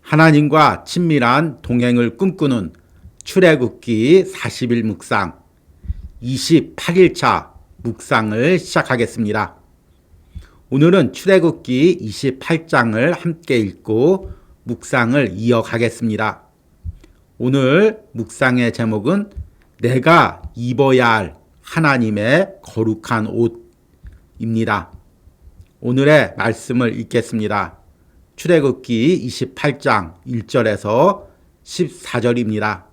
하나님과 친밀한 동행을 꿈꾸는 출애굽기 40일 묵상 28일차 묵상을 시작하겠습니다. 오늘은 출애굽기 28장을 함께 읽고 묵상을 이어가겠습니다. 오늘 묵상의 제목은 내가 입어야 할 하나님의 거룩한 옷입니다. 오늘의 말씀을 읽겠습니다. 출애굽기 28장 1절에서 14절입니다.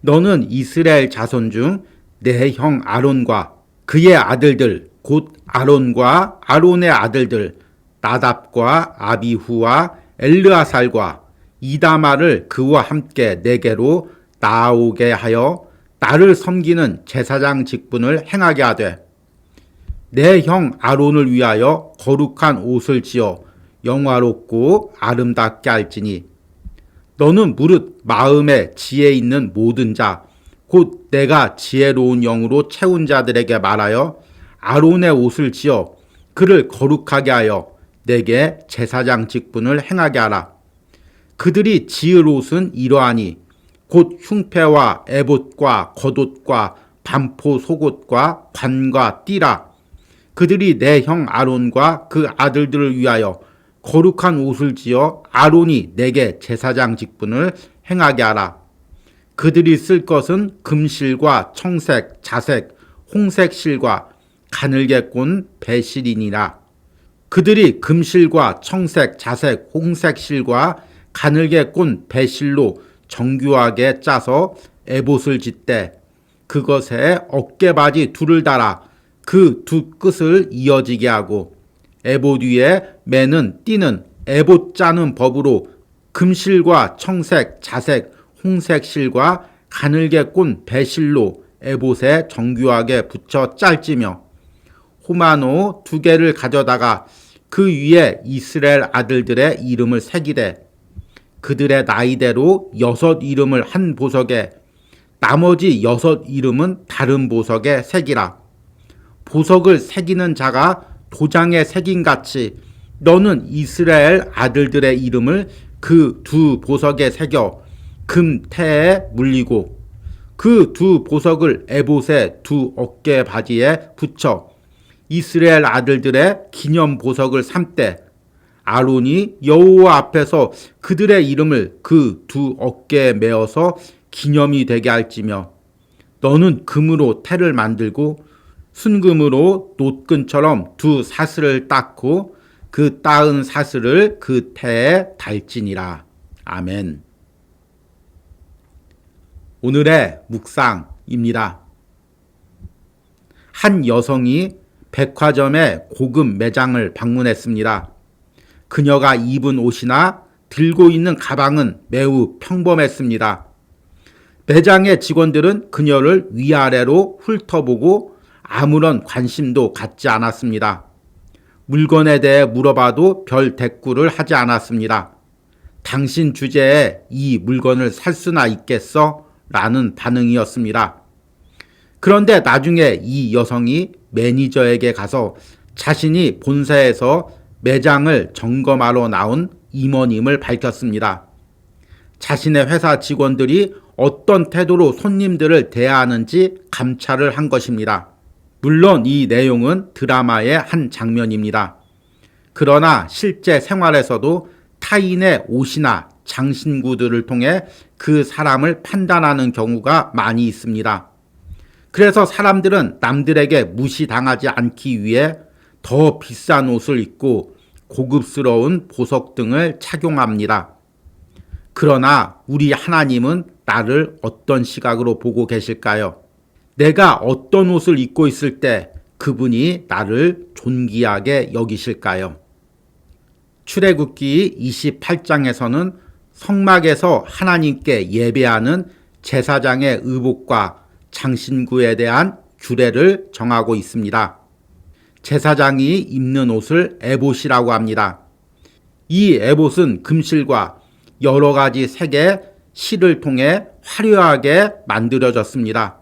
너는 이스라엘 자손 중 내 형 아론과 그의 아들들 곧 아론과 아론의 아들들 나답과 아비후와 엘르아살과 이다마를 그와 함께 내게로 나아오게 하여 나를 섬기는 제사장 직분을 행하게 하되 내 형 아론을 위하여 거룩한 옷을 지어 영화롭고 아름답게 할지니 너는 무릇 마음에 지혜 있는 모든 자 곧 내가 지혜로운 영으로 채운 자들에게 말하여 아론의 옷을 지어 그를 거룩하게 하여 내게 제사장 직분을 행하게 하라. 그들이 지을 옷은 이러하니 곧 흉패와 에봇과 겉옷과 반포 속옷과 관과 띠라. 그들이 내 형 아론과 그 아들들을 위하여 거룩한 옷을 지어 아론이 내게 제사장 직분을 행하게 하라. 그들이 쓸 것은 금실과 청색, 자색, 홍색 실과 가늘게 꼰 배실이니라. 그들이 금실과 청색, 자색, 홍색 실과 가늘게 꼰 배실로 정교하게 짜서 에봇을 짓되 그것에 어깨바지 둘을 달아 그 두 끝을 이어지게 하고 에봇 위에 매는 띠는 에봇 짜는 법으로 금실과 청색, 자색, 홍색 실과 가늘게 꼰 배실로 에봇에 정교하게 붙여 짤지며 호마노 2개를 가져다가 그 위에 이스라엘 아들들의 이름을 새기되 그들의 나이대로 6 이름을 한 보석에 나머지 6 이름은 다른 보석에 새기라. 보석을 새기는 자가 도장에 새긴 같이 너는 이스라엘 아들들의 이름을 그 2 보석에 새겨 금태에 물리고 그 2 보석을 에봇의 2 어깨 바지에 붙여 이스라엘 아들들의 기념 보석을 삼되 아론이 여호와 앞에서 그들의 이름을 그 2 어깨에 메어서 기념이 되게 할지며 너는 금으로 태를 만들고 순금으로 놋끈처럼 2 사슬을 닦고 그 따은 사슬을 그 태에 달지니라. 아멘. 오늘의 묵상입니다. 한 여성이 백화점의 고급 매장을 방문했습니다. 그녀가 입은 옷이나 들고 있는 가방은 매우 평범했습니다. 매장의 직원들은 그녀를 위아래로 훑어보고 아무런 관심도 갖지 않았습니다. 물건에 대해 물어봐도 별 대꾸를 하지 않았습니다. 당신 주제에 이 물건을 살 수나 있겠어? 라는 반응이었습니다. 그런데 나중에 이 여성이 매니저에게 가서 자신이 본사에서 매장을 점검하러 나온 임원임을 밝혔습니다. 자신의 회사 직원들이 어떤 태도로 손님들을 대하는지 감찰을 한 것입니다. 물론 이 내용은 드라마의 한 장면입니다. 그러나 실제 생활에서도 타인의 옷이나 장신구들을 통해 그 사람을 판단하는 경우가 많이 있습니다. 그래서 사람들은 남들에게 무시당하지 않기 위해 더 비싼 옷을 입고 고급스러운 보석 등을 착용합니다. 그러나 우리 하나님은 나를 어떤 시각으로 보고 계실까요? 내가 어떤 옷을 입고 있을 때 그분이 나를 존귀하게 여기실까요? 출애굽기 28장에서는 성막에서 하나님께 예배하는 제사장의 의복과 장신구에 대한 규례를 정하고 있습니다. 제사장이 입는 옷을 에봇이라고 합니다. 이 에봇은 금실과 여러 가지 색의 실을 통해 화려하게 만들어졌습니다.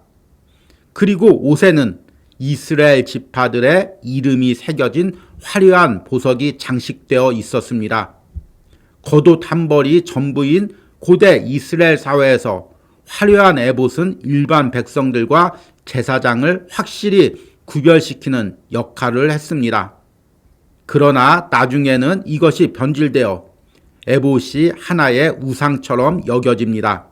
그리고 옷에는 이스라엘 지파들의 이름이 새겨진 화려한 보석이 장식되어 있었습니다. 겉옷 한 벌이 전부인 고대 이스라엘 사회에서 화려한 에봇은 일반 백성들과 제사장을 확실히 구별시키는 역할을 했습니다. 그러나 나중에는 이것이 변질되어 에봇이 하나의 우상처럼 여겨집니다.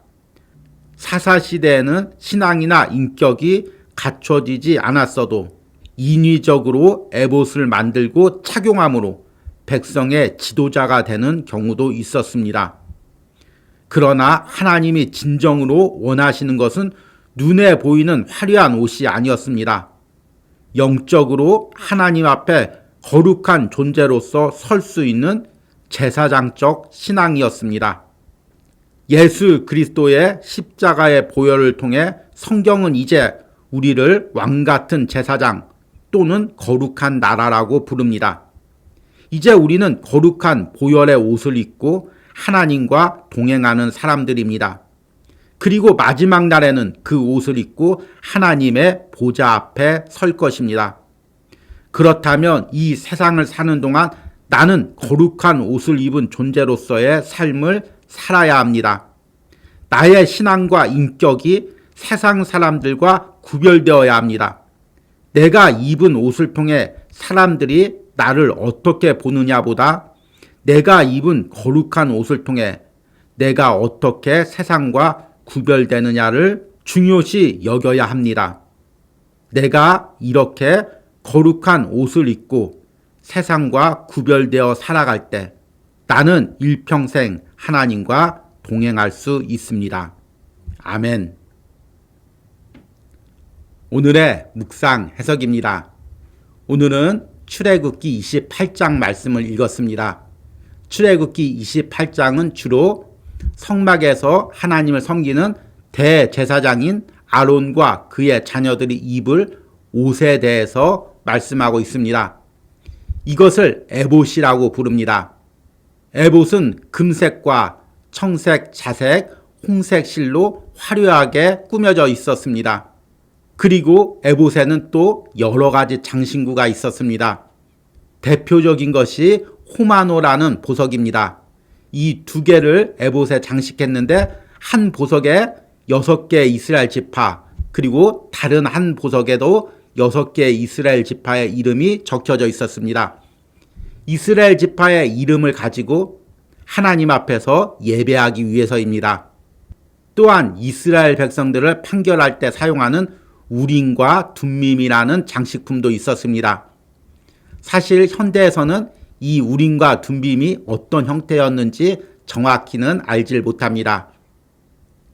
사사시대에는 신앙이나 인격이 갖춰지지 않았어도 인위적으로 에봇을 만들고 착용함으로 백성의 지도자가 되는 경우도 있었습니다. 그러나 하나님이 진정으로 원하시는 것은 눈에 보이는 화려한 옷이 아니었습니다. 영적으로 하나님 앞에 거룩한 존재로서 설 수 있는 제사장적 신앙이었습니다. 예수 그리스도의 십자가의 보혈을 통해 성경은 이제 우리를 왕같은 제사장 또는 거룩한 나라라고 부릅니다. 이제 우리는 거룩한 보혈의 옷을 입고 하나님과 동행하는 사람들입니다. 그리고 마지막 날에는 그 옷을 입고 하나님의 보좌 앞에 설 것입니다. 그렇다면 이 세상을 사는 동안 나는 거룩한 옷을 입은 존재로서의 삶을 살아야 합니다. 나의 신앙과 인격이 세상 사람들과 구별되어야 합니다. 내가 입은 옷을 통해 사람들이 나를 어떻게 보느냐보다 내가 입은 거룩한 옷을 통해 내가 어떻게 세상과 구별되느냐를 중요시 여겨야 합니다. 내가 이렇게 거룩한 옷을 입고 세상과 구별되어 살아갈 때 나는 일평생 하나님과 동행할 수 있습니다. 아멘. 오늘의 묵상 해석입니다. 오늘은 출애굽기 28장 말씀을 읽었습니다. 출애굽기 28장은 주로 성막에서 하나님을 섬기는 대제사장인 아론과 그의 자녀들이 입을 옷에 대해서 말씀하고 있습니다. 이것을 에봇이라고 부릅니다. 에봇은 금색과 청색, 자색, 홍색 실로 화려하게 꾸며져 있었습니다. 그리고 에봇에는 또 여러 가지 장신구가 있었습니다. 대표적인 것이 호마노라는 보석입니다. 이 두 개를 에봇에 장식했는데 한 보석에 6개의 이스라엘 지파 그리고 다른 한 보석에도 6개의 이스라엘 지파의 이름이 적혀져 있었습니다. 이스라엘 지파의 이름을 가지고 하나님 앞에서 예배하기 위해서입니다. 또한 이스라엘 백성들을 판결할 때 사용하는 우림과 둠밈이라는 장식품도 있었습니다. 사실 현대에서는 이 우림과 둠밈이 어떤 형태였는지 정확히는 알질 못합니다.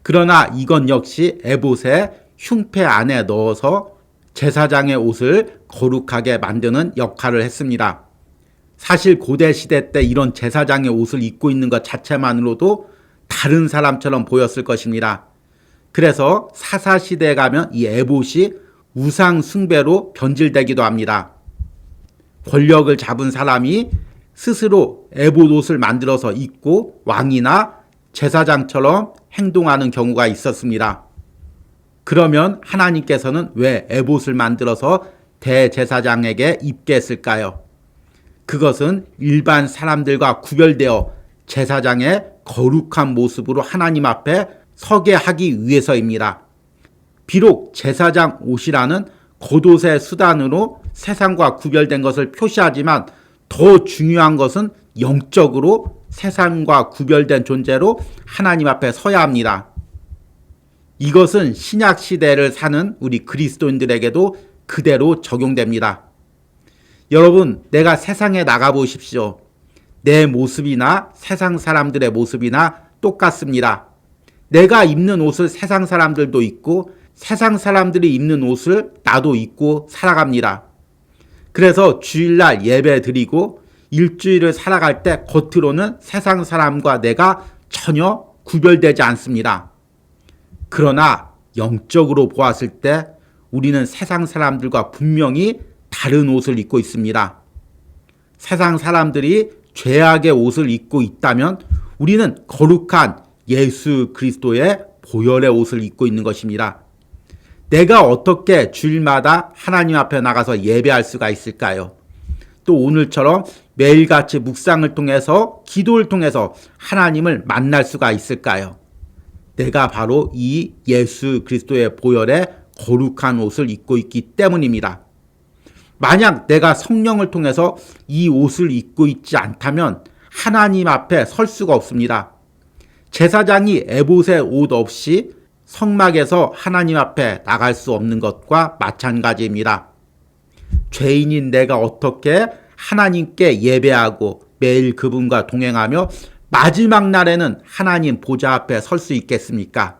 그러나 이건 역시 에봇의 흉패 안에 넣어서 제사장의 옷을 거룩하게 만드는 역할을 했습니다. 사실 고대 시대 때 이런 제사장의 옷을 입고 있는 것 자체만으로도 다른 사람처럼 보였을 것입니다. 그래서 사사시대에 가면 이 에봇이 우상 숭배로 변질되기도 합니다. 권력을 잡은 사람이 스스로 에봇 옷을 만들어서 입고 왕이나 제사장처럼 행동하는 경우가 있었습니다. 그러면 하나님께서는 왜 에봇을 만들어서 대제사장에게 입게 했을까요? 그것은 일반 사람들과 구별되어 제사장의 거룩한 모습으로 하나님 앞에 서게 하기 위해서입니다. 비록 제사장 옷이라는 겉옷의 수단으로 세상과 구별된 것을 표시하지만 더 중요한 것은 영적으로 세상과 구별된 존재로 하나님 앞에 서야 합니다. 이것은 신약 시대를 사는 우리 그리스도인들에게도 그대로 적용됩니다. 여러분, 내가 세상에 나가보십시오. 내 모습이나 세상 사람들의 모습이나 똑같습니다. 내가 입는 옷을 세상 사람들도 입고 세상 사람들이 입는 옷을 나도 입고 살아갑니다. 그래서 주일날 예배 드리고 일주일을 살아갈 때 겉으로는 세상 사람과 내가 전혀 구별되지 않습니다. 그러나 영적으로 보았을 때 우리는 세상 사람들과 분명히 다른 옷을 입고 있습니다. 세상 사람들이 죄악의 옷을 입고 있다면 우리는 거룩한 예수 그리스도의 보혈의 옷을 입고 있는 것입니다. 내가 어떻게 주일마다 하나님 앞에 나가서 예배할 수가 있을까요? 또 오늘처럼 매일같이 묵상을 통해서 기도를 통해서 하나님을 만날 수가 있을까요? 내가 바로 이 예수 그리스도의 보혈에 거룩한 옷을 입고 있기 때문입니다. 만약 내가 성령을 통해서 이 옷을 입고 있지 않다면 하나님 앞에 설 수가 없습니다. 제사장이 에봇의 옷 없이 성막에서 하나님 앞에 나갈 수 없는 것과 마찬가지입니다. 죄인인 내가 어떻게 하나님께 예배하고 매일 그분과 동행하며 마지막 날에는 하나님 보좌 앞에 설 수 있겠습니까?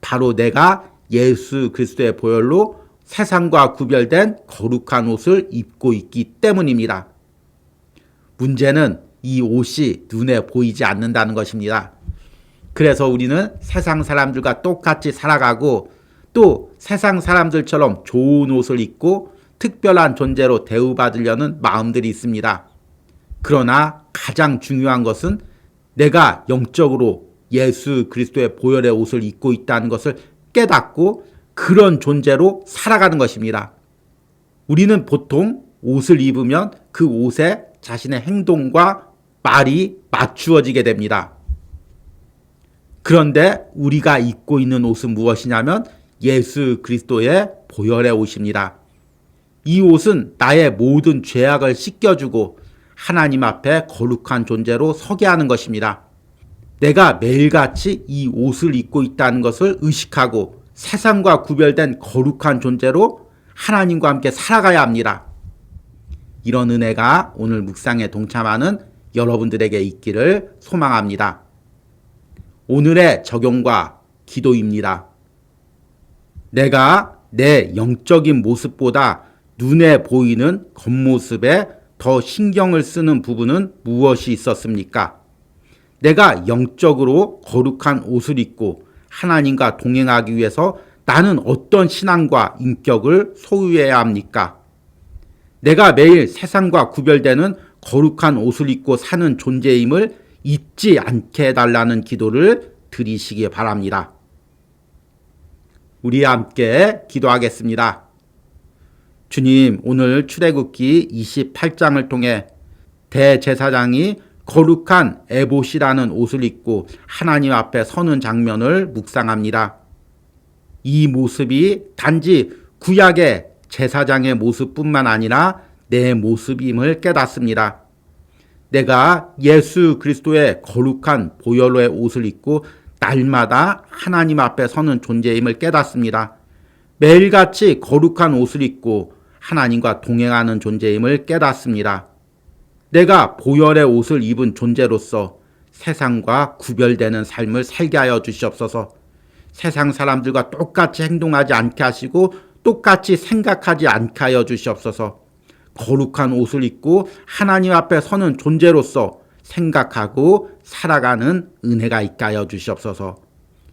바로 내가 예수 그리스도의 보혈로 세상과 구별된 거룩한 옷을 입고 있기 때문입니다. 문제는 이 옷이 눈에 보이지 않는다는 것입니다. 그래서 우리는 세상 사람들과 똑같이 살아가고 또 세상 사람들처럼 좋은 옷을 입고 특별한 존재로 대우받으려는 마음들이 있습니다. 그러나 가장 중요한 것은 내가 영적으로 예수 그리스도의 보혈의 옷을 입고 있다는 것을 깨닫고 그런 존재로 살아가는 것입니다. 우리는 보통 옷을 입으면 그 옷에 자신의 행동과 말이 맞추어지게 됩니다. 그런데 우리가 입고 있는 옷은 무엇이냐면 예수 그리스도의 보혈의 옷입니다. 이 옷은 나의 모든 죄악을 씻겨주고 하나님 앞에 거룩한 존재로 서게 하는 것입니다. 내가 매일같이 이 옷을 입고 있다는 것을 의식하고 세상과 구별된 거룩한 존재로 하나님과 함께 살아가야 합니다. 이런 은혜가 오늘 묵상에 동참하는 여러분들에게 있기를 소망합니다. 오늘의 적용과 기도입니다. 내가 내 영적인 모습보다 눈에 보이는 겉모습에 더 신경을 쓰는 부분은 무엇이 있었습니까? 내가 영적으로 거룩한 옷을 입고 하나님과 동행하기 위해서 나는 어떤 신앙과 인격을 소유해야 합니까? 내가 매일 세상과 구별되는 거룩한 옷을 입고 사는 존재임을 잊지 않게 해달라는 기도를 드리시기 바랍니다. 우리 함께 기도하겠습니다. 주님, 오늘 출애굽기 28장을 통해 대제사장이 거룩한 에봇이라는 옷을 입고 하나님 앞에 서는 장면을 묵상합니다. 이 모습이 단지 구약의 제사장의 모습뿐만 아니라 내 모습임을 깨닫습니다. 내가 예수 그리스도의 거룩한 보혈로의 옷을 입고 날마다 하나님 앞에 서는 존재임을 깨닫습니다. 매일같이 거룩한 옷을 입고 하나님과 동행하는 존재임을 깨닫습니다. 내가 보혈의 옷을 입은 존재로서 세상과 구별되는 삶을 살게 하여 주시옵소서. 세상 사람들과 똑같이 행동하지 않게 하시고 똑같이 생각하지 않게 하여 주시옵소서. 거룩한 옷을 입고 하나님 앞에 서는 존재로서 생각하고 살아가는 은혜가 있게 하여 주시옵소서.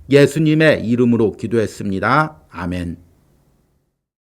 예수님의 이름으로 기도했습니다. 아멘.